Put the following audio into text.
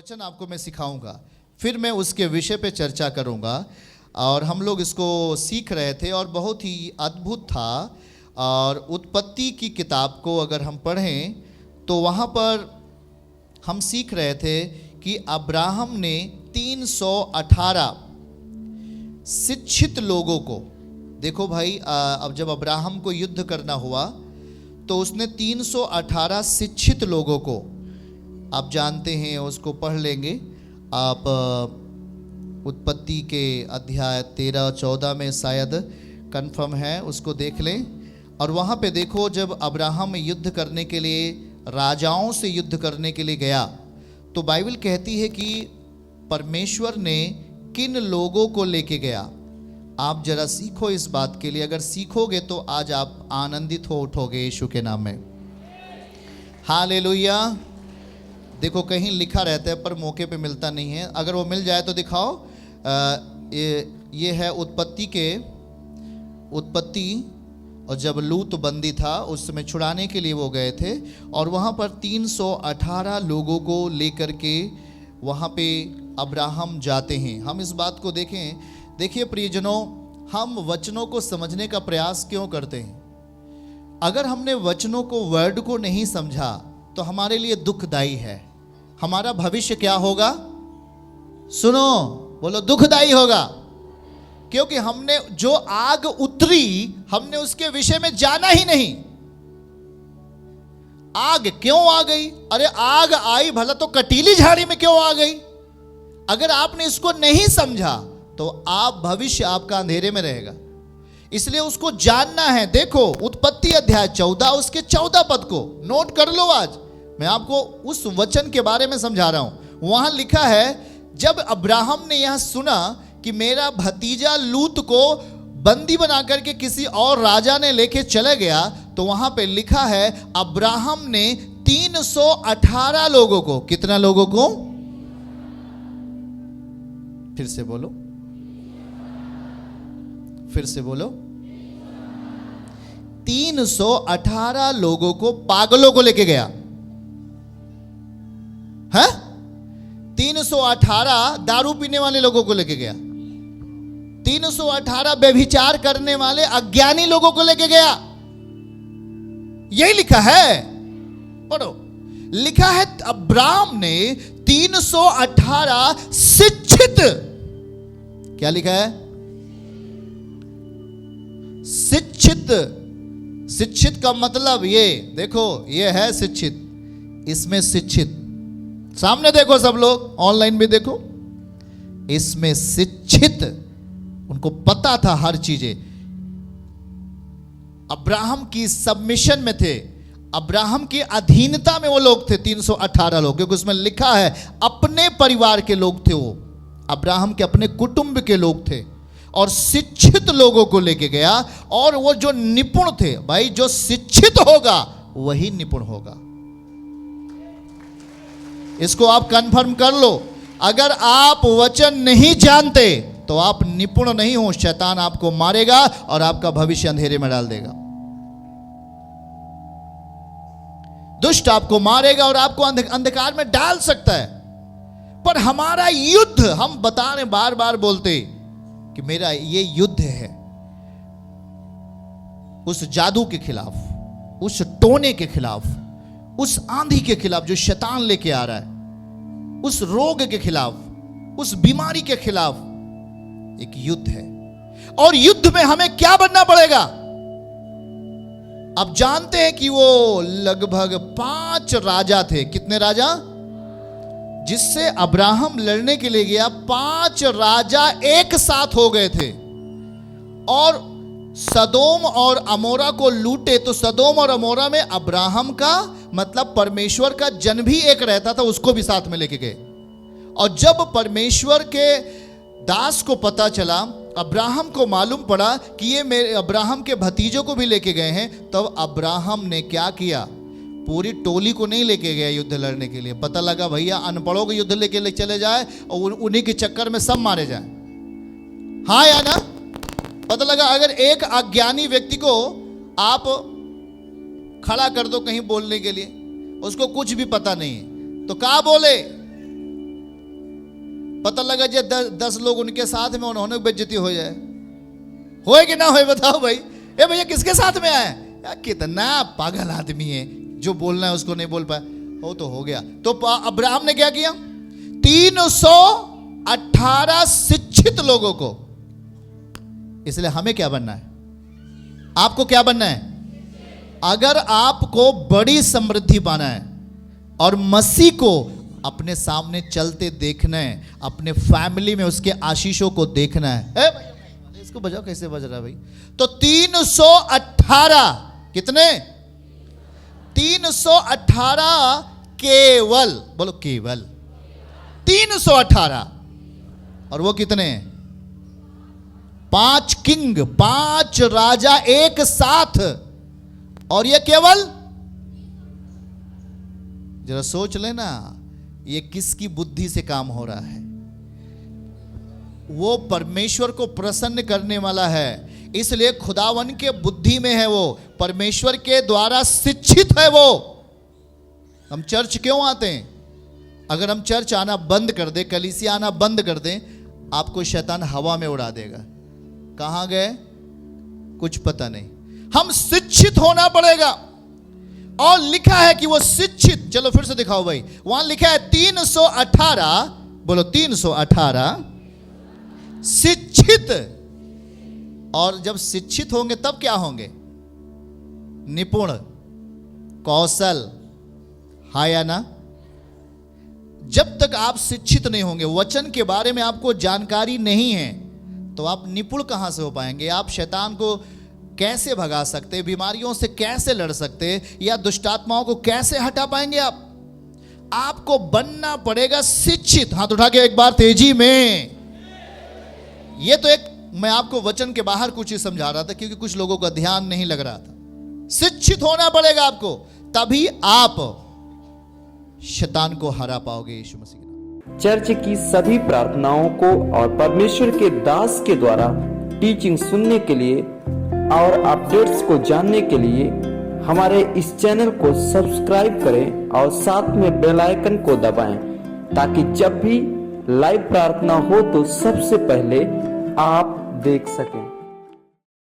वचन आपको मैं सिखाऊंगा, फिर मैं उसके विषय पे चर्चा करूंगा। और हम लोग इसको सीख रहे थे और बहुत ही अद्भुत था। और उत्पत्ति की किताब को अगर हम पढ़ें तो वहाँ पर हम सीख रहे थे कि अब्राहम ने 318 शिक्षित लोगों को, देखो भाई, अब जब अब्राहम को युद्ध करना हुआ तो उसने 318 शिक्षित लोगों को, आप जानते हैं, उसको पढ़ लेंगे आप, उत्पत्ति के अध्याय 13-14 में शायद कन्फर्म है, उसको देख लें। और वहाँ पे देखो, जब अब्राहम युद्ध करने के लिए, राजाओं से युद्ध करने के लिए गया, तो बाइबल कहती है कि परमेश्वर ने किन लोगों को लेके गया। आप जरा सीखो इस बात के लिए, अगर सीखोगे तो आज आप आनंदित हो उठोगे यीशु के नाम में। हालेलुया। देखो कहीं लिखा रहता है पर मौके पे मिलता नहीं है, अगर वो मिल जाए तो दिखाओ। ये है उत्पत्ति। और जब लूत बंदी था उस समय छुड़ाने के लिए वो गए थे, और वहाँ पर 318 लोगों को लेकर के वहाँ पे अब्राहम जाते हैं। हम इस बात को देखें, देखिए प्रियजनों, हम वचनों को समझने का प्रयास क्यों करते हैं? अगर हमने वचनों को, वर्ड को नहीं समझा तो हमारे लिए दुखदाई है। हमारा भविष्य क्या होगा? सुनो, बोलो, दुखदाई होगा। क्योंकि हमने जो आग उतरी, हमने उसके विषय में जाना ही नहीं। आग क्यों आ गई? अरे आग आई भला तो कटीली झाड़ी में क्यों आ गई? अगर आपने इसको नहीं समझा तो आप, भविष्य आपका अंधेरे में रहेगा। इसलिए उसको जानना है। देखो उत्पत्ति अध्याय 14 उसके 14 पद को नोट कर लो। आज मैं आपको उस वचन के बारे में समझा रहा हूं। वहां लिखा है, जब अब्राहम ने यह सुना कि मेरा भतीजा लूत को बंदी बना करके किसी और राजा ने लेके चले गया, तो वहां पे लिखा है अब्राहम ने 318 लोगों को, कितना लोगों को? फिर से बोलो, फिर से बोलो। 318 लोगों को, पागलों को लेके गया है। 318 दारू पीने वाले लोगों को लेके गया। 318 व्यभिचार करने वाले अज्ञानी लोगों को लेके गया। यही लिखा है, पढ़ो। लिखा है अब्राहम ने 318 शिक्षित, क्या लिखा है? शिक्षित। शिक्षित का मतलब ये देखो, ये है शिक्षित, इसमें शिक्षित, सामने देखो सब लोग, ऑनलाइन भी देखो, इसमें शिक्षित, उनको पता था हर चीजें। अब्राहम की सबमिशन में थे, अब्राहम की अधीनता में वो लोग थे 318 लोग, क्योंकि उसमें लिखा है अपने परिवार के लोग थे वो, अब्राहम के अपने कुटुंब के लोग थे। और शिक्षित लोगों को लेके गया, और वो जो निपुण थे, भाई जो शिक्षित होगा वही निपुण होगा। इसको आप कंफर्म कर लो। अगर आप वचन नहीं जानते तो आप निपुण नहीं हो, शैतान आपको मारेगा और आपका भविष्य अंधेरे में डाल देगा। दुष्ट आपको मारेगा और आपको अंधकार में डाल सकता है। पर हमारा युद्ध, हम बता रहे, बार बार बोलते कि मेरा ये युद्ध है उस जादू के खिलाफ, उस टोने के खिलाफ, उस आंधी के खिलाफ जो शैतान लेके आ रहा है, उस रोग के खिलाफ, उस बीमारी के खिलाफ एक युद्ध है। और युद्ध में हमें क्या बनना पड़ेगा? अब जानते हैं कि वो लगभग 5 राजा थे। कितने राजा? जिससे अब्राहम लड़ने के लिए गया, 5 राजा एक साथ हो गए थे और सदोम और अमोरा को लूटे। तो सदोम और अमोरा में अब्राहम का मतलब परमेश्वर का जन भी एक रहता था, उसको भी साथ में लेके गए। और जब परमेश्वर के दास को पता चला, अब्राहम को मालूम पड़ा कि ये मेरे अब्राहम के भतीजों को भी लेके गए हैं, तब अब्राहम ने क्या किया? पूरी टोली को नहीं लेके गया युद्ध लड़ने के लिए। पता लगा भैया अनपढ़ों को युद्ध लेके चले जाए और उन्हीं के चक्कर में सब मारे जाए। हाँ या ना? पता लगा अगर एक अज्ञानी व्यक्ति को आप खड़ा कर दो कहीं बोलने के लिए, उसको कुछ भी पता नहीं है, तो क्या बोले? पता लगा जे 10 लोग उनके साथ में, उन्होंने बेइज्जती हो जाए, होए कि ना होए बताओ भाई। ए भैया किसके साथ में आए यार, कितना पागल आदमी है, जो बोलना है उसको नहीं बोल पाया, हो तो हो गया। तो अब्राहम ने क्या किया, 318 शिक्षित लोगों को। इसलिए हमें क्या बनना है, आपको क्या बनना है? अगर आपको बड़ी समृद्धि पाना है और मसीह को अपने सामने चलते देखना है, अपने फैमिली में उसके आशीषों को देखना है। भाई इसको बजाओ, कैसे बज रहा है भाई? तो 318 कितने? 318 केवल, बोलो केवल 318। और वो कितने? 5 किंग, 5 राजा एक साथ। और ये केवल, जरा सोच लेना, ये किसकी बुद्धि से काम हो रहा है? वो परमेश्वर को प्रसन्न करने वाला है, इसलिए खुदावन के बुद्धि में है वो, परमेश्वर के द्वारा शिक्षित है वो। हम चर्च क्यों आते हैं? अगर हम चर्च आना बंद कर दे, कलीसिया आना बंद कर दें, आपको शैतान हवा में उड़ा देगा। कहां गए कुछ पता नहीं। हम शिक्षित होना पड़ेगा। और लिखा है कि वो शिक्षित, चलो फिर से दिखाओ भाई, वहां लिखा है 318, बोलो 318 शिक्षित। और जब शिक्षित होंगे तब क्या होंगे? निपुण, कौशल, हाँ या ना? जब तक आप शिक्षित नहीं होंगे, वचन के बारे में आपको जानकारी नहीं है, तो आप निपुण कहां से हो पाएंगे? आप शैतान को कैसे भगा सकते, बीमारियों से कैसे लड़ सकते, या दुष्टात्माओं को कैसे हटा पाएंगे? आपको बनना पड़ेगा शिक्षित। हाथ उठा के एक बार तेजी में। ये तो एक मैं आपको वचन के बाहर कुछ ही समझा रहा था, क्योंकि कुछ लोगों का ध्यान नहीं लग रहा था। शिक्षित होना पड़ेगा आपको, तभी आप शैतान को हरा पाओगे यीशु मसीह के नाम। चर्च की सभी प्रार्थनाओं को और परमेश्वर के दास के द्वारा टीचिंग सुनने के लिए और अपडेट्स को जानने के लिए हमारे इस चैनल को सब्सक्राइब करें और साथ में बेल आइकन को दबाएं, ताकि जब भी लाइव प्रार्थना हो तो सबसे पहले आप देख सकें।